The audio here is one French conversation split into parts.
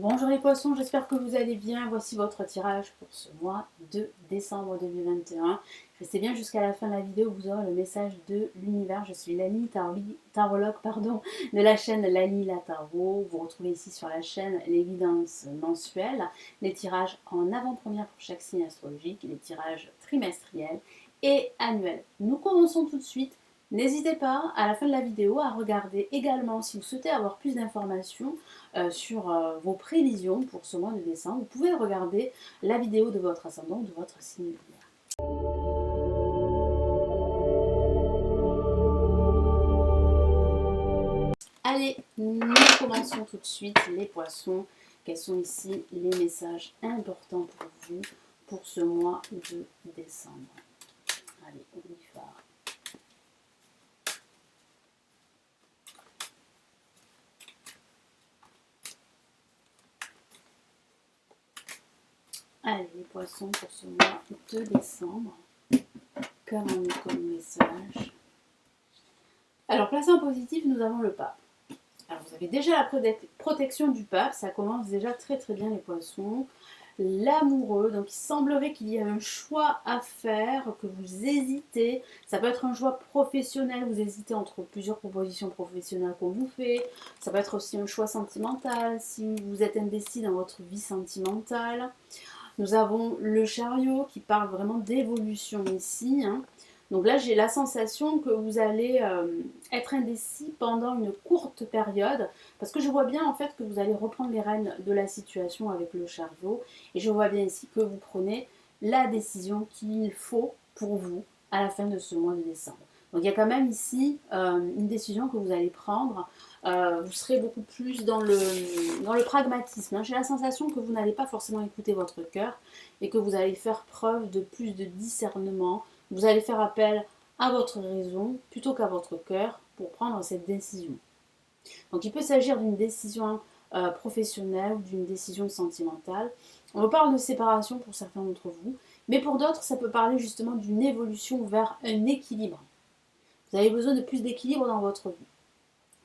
Bonjour les poissons, j'espère que vous allez bien. Voici votre tirage pour ce mois de décembre 2021. Restez bien jusqu'à la fin de la vidéo, vous aurez le message de l'univers. Je suis Lani, tarologue de la chaîne Lani la Tarot. Vous retrouvez ici sur la chaîne les guidances mensuelles, les tirages en avant-première pour chaque signe astrologique, les tirages trimestriels et annuels. Nous commençons tout de suite. N'hésitez pas à la fin de la vidéo à regarder également si vous souhaitez avoir plus d'informations sur vos prévisions pour ce mois de décembre. Vous pouvez regarder la vidéo de votre ascendant, de votre signe lunaire. Allez, nous commençons tout de suite les poissons. Quels sont ici les messages importants pour vous pour ce mois de décembre? Allez, on y va. Allez, les poissons pour ce mois de décembre. Qu'avons-nous comme message? Alors, placé en positif, nous avons le pape. Alors, vous avez déjà la protection du pape, ça commence déjà très très bien les poissons. L'amoureux, donc il semblerait qu'il y ait un choix à faire, que vous hésitez. Ça peut être un choix professionnel, vous hésitez entre plusieurs propositions professionnelles qu'on vous fait. Ça peut être aussi un choix sentimental, si vous êtes indécis dans votre vie sentimentale. Nous avons le chariot qui parle vraiment d'évolution ici. Donc là, j'ai la sensation que vous allez être indécis pendant une courte période, parce que je vois bien en fait que vous allez reprendre les rênes de la situation avec le chariot, et je vois bien ici que vous prenez la décision qu'il faut pour vous à la fin de ce mois de décembre. Donc il y a quand même ici une décision que vous allez prendre. Vous serez beaucoup plus dans le pragmatisme. J'ai la sensation que vous n'allez pas forcément écouter votre cœur et que vous allez faire preuve de plus de discernement. Vous allez faire appel à votre raison plutôt qu'à votre cœur pour prendre cette décision. Donc il peut s'agir d'une décision professionnelle ou d'une décision sentimentale. On parle de séparation pour certains d'entre vous, mais pour d'autres, ça peut parler justement d'une évolution vers un équilibre. Vous avez besoin de plus d'équilibre dans votre vie.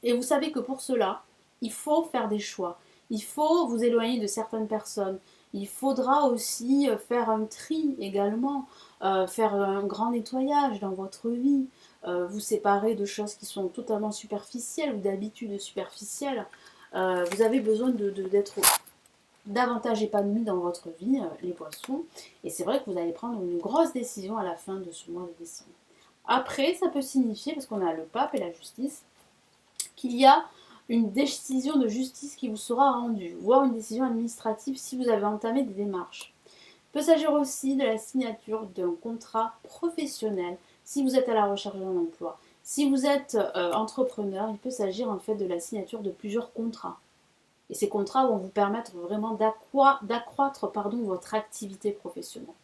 Et vous savez que pour cela, il faut faire des choix. Il faut vous éloigner de certaines personnes. Il faudra aussi faire un tri également, faire un grand nettoyage dans votre vie, vous séparer de choses qui sont totalement superficielles ou d'habitudes superficielles. Vous avez besoin d'être davantage épanoui dans votre vie, les poissons. Et c'est vrai que vous allez prendre une grosse décision à la fin de ce mois de décembre. Après, ça peut signifier, parce qu'on a le pape et la justice, qu'il y a une décision de justice qui vous sera rendue, voire une décision administrative si vous avez entamé des démarches. Il peut s'agir aussi de la signature d'un contrat professionnel si vous êtes à la recherche d'un emploi. Si vous êtes entrepreneur, il peut s'agir en fait de la signature de plusieurs contrats. Et ces contrats vont vous permettre vraiment d'accroître votre activité professionnelle.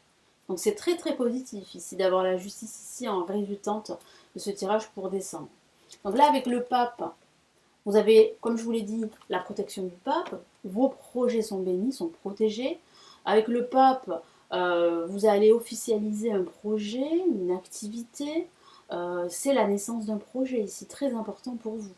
Donc c'est très très positif ici d'avoir la justice ici en résultante de ce tirage pour décembre. Donc là avec le pape, vous avez, comme je vous l'ai dit, la protection du pape, vos projets sont bénis, sont protégés. Avec le pape, vous allez officialiser un projet, une activité. C'est la naissance d'un projet ici, très important pour vous.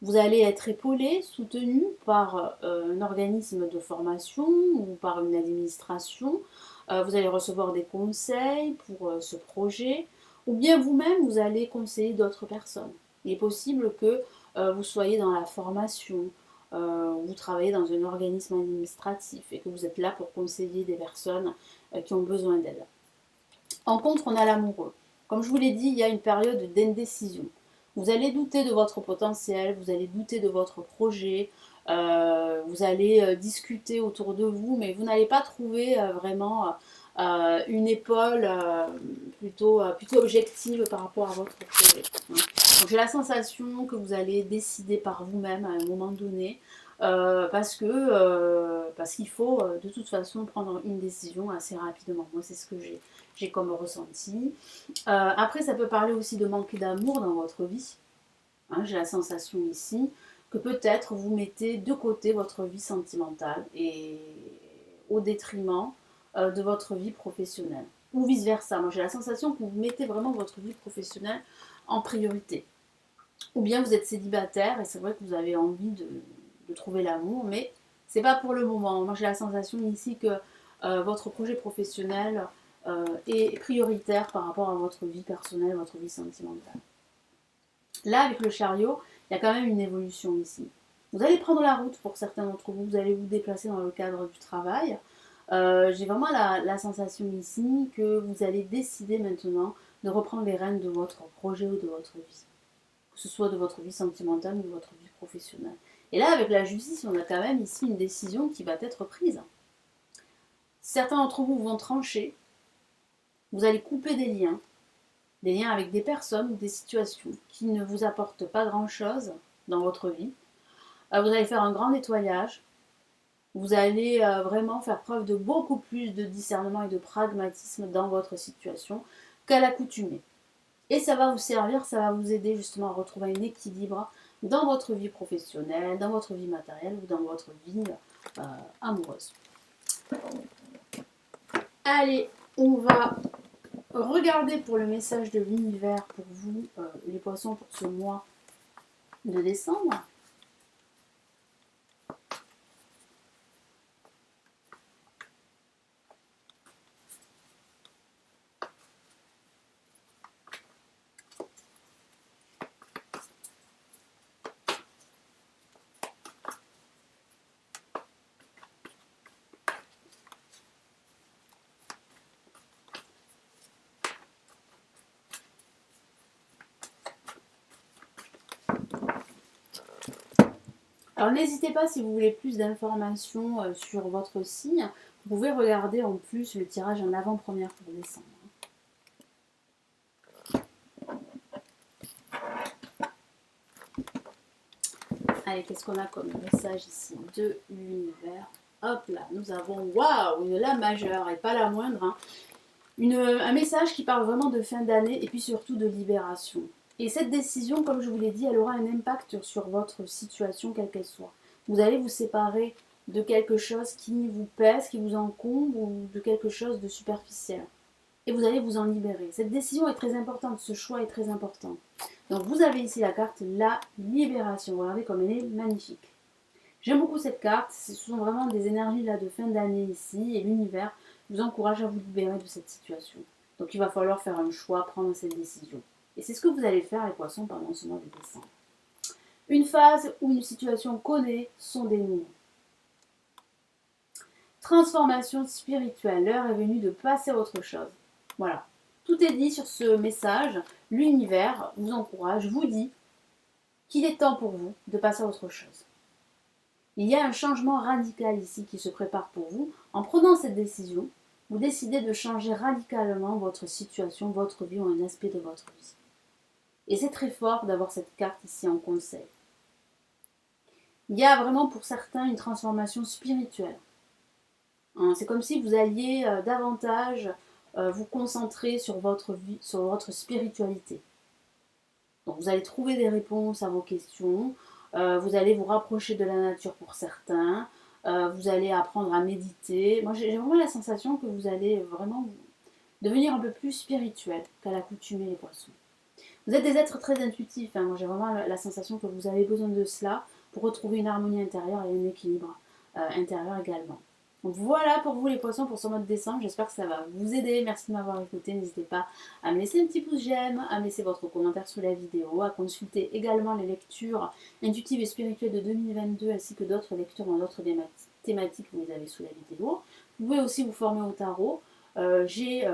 Vous allez être épaulé, soutenu par un organisme de formation ou par une administration. Vous allez recevoir des conseils pour ce projet. Ou bien vous-même, vous allez conseiller d'autres personnes. Il est possible que vous soyez dans la formation, vous travaillez dans un organisme administratif et que vous êtes là pour conseiller des personnes qui ont besoin d'aide. En contre, on a l'amoureux. Comme je vous l'ai dit, il y a une période d'indécision. Vous allez douter de votre potentiel, vous allez douter de votre projet, vous allez discuter autour de vous, mais vous n'allez pas trouver vraiment une épaule plutôt objective par rapport à votre projet. Donc j'ai la sensation que vous allez décider par vous-même à un moment donné, parce qu'il faut de toute façon prendre une décision assez rapidement. Moi c'est ce que j'ai comme ressenti. Après ça peut parler aussi de manque d'amour dans votre vie. J'ai la sensation ici que peut-être vous mettez de côté votre vie sentimentale et au détriment de votre vie professionnelle. Ou vice versa. Moi j'ai la sensation que vous mettez vraiment votre vie professionnelle en priorité. Ou bien vous êtes célibataire et c'est vrai que vous avez envie de trouver l'amour, mais C'est pas pour le moment. Moi, j'ai la sensation ici que votre projet professionnel est prioritaire par rapport à votre vie personnelle, votre vie sentimentale. Là, avec le chariot, il y a quand même une évolution ici. Vous allez prendre la route pour certains d'entre vous, vous allez vous déplacer dans le cadre du travail. J'ai vraiment la sensation ici que vous allez décider maintenant de reprendre les rênes de votre projet ou de votre vie. Que ce soit de votre vie sentimentale ou de votre vie professionnelle. Et là, avec la justice, on a quand même ici une décision qui va être prise. Certains d'entre vous vont trancher, vous allez couper des liens avec des personnes ou des situations qui ne vous apportent pas grand-chose dans votre vie. Vous allez faire un grand nettoyage, vous allez vraiment faire preuve de beaucoup plus de discernement et de pragmatisme dans votre situation qu'à l'accoutumée. Et ça va vous servir, ça va vous aider justement à retrouver un équilibre dans votre vie professionnelle, dans votre vie matérielle ou dans votre vie amoureuse. Allez, on va regarder pour le message de l'univers pour vous, les poissons, pour ce mois de décembre. Alors n'hésitez pas, si vous voulez plus d'informations sur votre signe, vous pouvez regarder en plus le tirage en avant-première pour décembre. Allez, qu'est-ce qu'on a comme message ici de l'univers? Hop là, nous avons, waouh, une La majeure, et pas la moindre, hein. Un message qui parle vraiment de fin d'année et puis surtout de libération. Et cette décision, comme je vous l'ai dit, elle aura un impact sur votre situation, quelle qu'elle soit. Vous allez vous séparer de quelque chose qui vous pèse, qui vous encombre, ou de quelque chose de superficiel. Et vous allez vous en libérer. Cette décision est très importante, ce choix est très important. Donc vous avez ici la carte La Libération. Regardez comme elle est magnifique. J'aime beaucoup cette carte, ce sont vraiment des énergies là de fin d'année ici, et l'univers vous encourage à vous libérer de cette situation. Donc il va falloir faire un choix, prendre cette décision. Et c'est ce que vous allez faire les poissons pendant ce mois de décembre. Une phase ou une situation connaît son dénouement. Transformation spirituelle, l'heure est venue de passer à autre chose. Voilà, tout est dit sur ce message. L'univers vous encourage, vous dit qu'il est temps pour vous de passer à autre chose. Il y a un changement radical ici qui se prépare pour vous. En prenant cette décision, vous décidez de changer radicalement votre situation, votre vie ou un aspect de votre vie. Et c'est très fort d'avoir cette carte ici en conseil. Il y a vraiment pour certains une transformation spirituelle. C'est comme si vous alliez davantage vous concentrer sur votre vie, sur votre spiritualité. Donc vous allez trouver des réponses à vos questions, vous allez vous rapprocher de la nature pour certains, vous allez apprendre à méditer. Moi j'ai vraiment la sensation que vous allez vraiment devenir un peu plus spirituel qu'à l'accoutumée les poissons. Vous êtes des êtres très intuitifs, hein. Moi j'ai vraiment la sensation que vous avez besoin de cela pour retrouver une harmonie intérieure et un équilibre intérieur également. Donc voilà pour vous les poissons pour ce mois de décembre, j'espère que ça va vous aider, merci de m'avoir écouté, n'hésitez pas à me laisser un petit pouce j'aime, à me laisser votre commentaire sous la vidéo, à consulter également les lectures intuitives et spirituelles de 2022 ainsi que d'autres lectures dans d'autres thématiques, vous les avez sous la vidéo. Vous pouvez aussi vous former au tarot, j'ai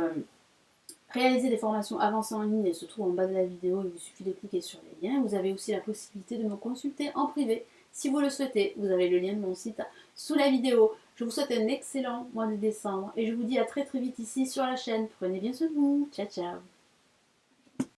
réalisé des formations avancées en ligne, elles se trouvent en bas de la vidéo, il vous suffit de cliquer sur les liens, vous avez aussi la possibilité de me consulter en privé. Si vous le souhaitez, vous avez le lien de mon site sous la vidéo. Je vous souhaite un excellent mois de décembre et je vous dis à très très vite ici sur la chaîne. Prenez bien soin de vous. Ciao ciao.